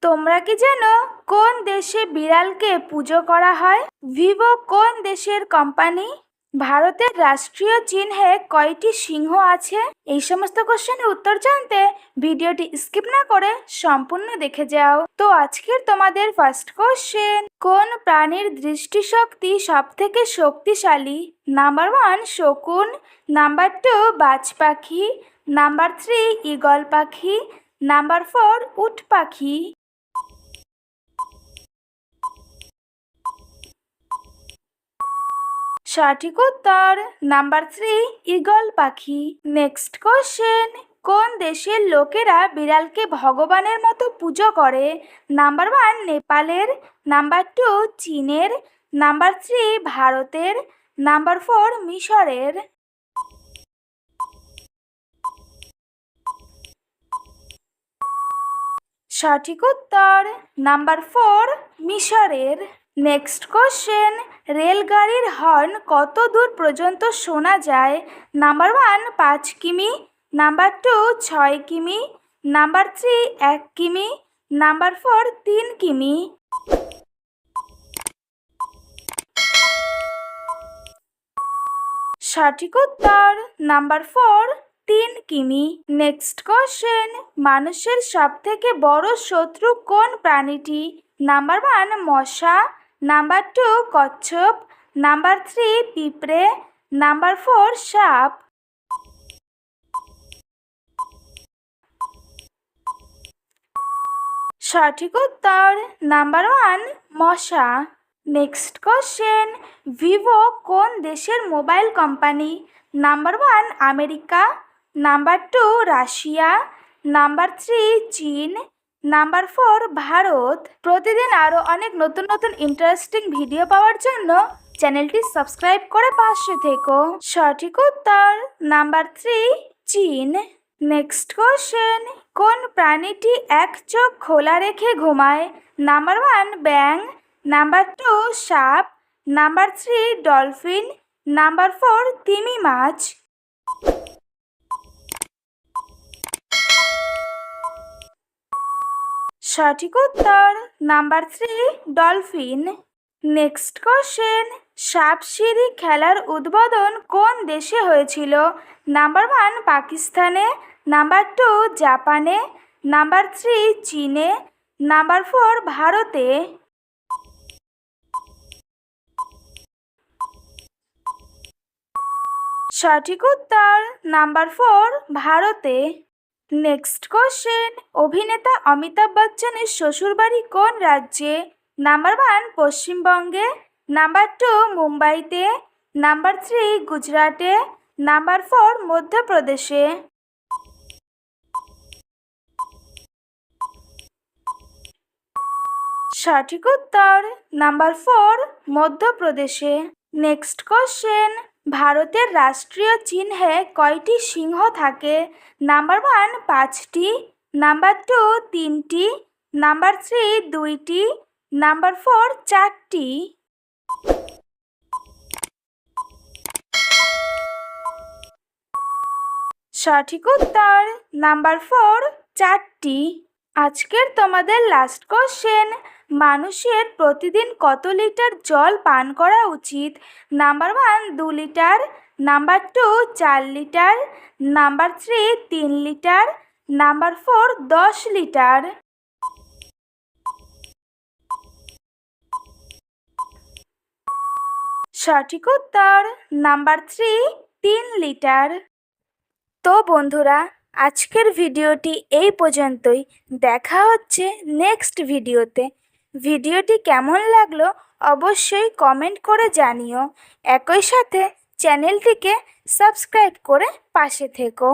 তোমরা কি জানো কোন দেশে বিড়ালকে পুজো করা হয়? ভিভো কোন দেশের কোম্পানি? ভারতের রাষ্ট্রীয় চিহ্নে কয়টি সিংহ আছে? এই সমস্ত কোশ্চেনের উত্তর জানতে ভিডিওটি স্কিপ না করে সম্পূর্ণ দেখে যাও। তো আজকের তোমাদের ফার্স্ট কোশ্চেন, কোন প্রাণীর দৃষ্টিশক্তি সব থেকে শক্তিশালী? নাম্বার 1 শকুন, নাম্বার 2 বাজ পাখি, নাম্বার 3 ঈগল পাখি, নাম্বার 4 উট পাখি। সঠিক উত্তর নাম্বার 3 ঈগল পাখি। নেক্সট কোশ্চেন, কোন দেশের লোকেরা বিড়ালকে ভগবানের মতো পুজো করে? নাম্বার 1 নেপালের, নাম্বার 2 চীনের, নাম্বার 3 ভারতের, নাম্বার 4 মিশরের। সঠিক উত্তর নাম্বার 4 মিশরের। নেক্সট কোশ্চেন, রেলগাড়ির হর্ন কত দূর পর্যন্ত শোনা যায়? নাম্বার 1 5 কিমি, নাম্বার 2 6 কিমি, নাম্বার 3 1 কিমি, নাম্বার 4 3 কিমি। সঠিক উত্তর নাম্বার 4 3 কিমি। নেক্সট কোশ্চেন, মানুষের সবথেকে বড় শত্রু কোন প্রাণীটি? নাম্বার 1 মশা, নাম্বার 2 কচ্ছপ, নাম্বার 3 পিঁপড়ে, নাম্বার 4 সাপ। সঠিক উত্তর নাম্বার 1 মশা। নেক্সট কোশ্চেন, ভিভো কোন দেশের mobile company? Number 1 America, number 2 Russia, number 3 চীন, নাম্বার 4 ভারত। প্রতিদিন আরও অনেক নতুন নতুন ইন্টারেস্টিং ভিডিও পাওয়ার জন্য চ্যানেলটি সাবস্ক্রাইব করে পাশে থেকো। সঠিক উত্তর নাম্বার 3 চীন। নেক্সট কোশ্চেন, কোন প্রাণীটি এক চোখ খোলা রেখে ঘুমায়? নাম্বার 1 ব্যাঙ, নাম্বার 2 সাপ, নাম্বার 3 ডলফিন, নাম্বার 4 তিমি মাছ। সঠিক উত্তর নাম্বার 3 ডলফিন। নেক্সট কোশ্চেন, সাপ সিঁড়ি খেলার উদ্বোধন কোন দেশে হয়েছিল? নাম্বার 1 পাকিস্তানে, নাম্বার 2 জাপানে, নাম্বার 3 চীনে, নাম্বার 4 ভারতে। সঠিক উত্তর নাম্বার 4 ভারতে। নেক্সট কোশ্চেন, অভিনেতা অমিতাভ বচ্চনের শ্বশুরবাড়ি কোন রাজ্যে? নাম্বার 1 পশ্চিমবঙ্গে, নাম্বার 2 মুম্বাইতে, নাম্বার 3 গুজরাটে, নাম্বার 4 মধ্যপ্রদেশে। সঠিক উত্তর নাম্বার 4 মধ্যপ্রদেশে। নেক্সট কোশ্চেন, ভারতের রাষ্ট্রীয় চিহ্নে কয়টি সিংহ থাকে? নাম্বার 1 5টি, নাম্বার 2 3টি, নাম্বার 3 2টি, নাম্বার 4 4টি। সঠিক উত্তর নাম্বার 4 4টি। আজকের তোমাদের লাস্ট কোশ্চেন, মানুষের প্রতিদিন কত লিটার জল পান করা উচিত? Number 1 2 litre, number 2 4 litre, number 3 3 litre, number 4 10 litre. সঠিক উত্তর নাম্বার 3 3 লিটার। তো বন্ধুরা, আজকের ভিডিওটি এই পর্যন্তই। দেখা হচ্ছে নেক্সট ভিডিওতে। ভিডিওটি কেমন লাগলো অবশ্যই কমেন্ট করে জানিও। একই সাথে চ্যানেলটিকে সাবস্ক্রাইব করে পাশে থেকো।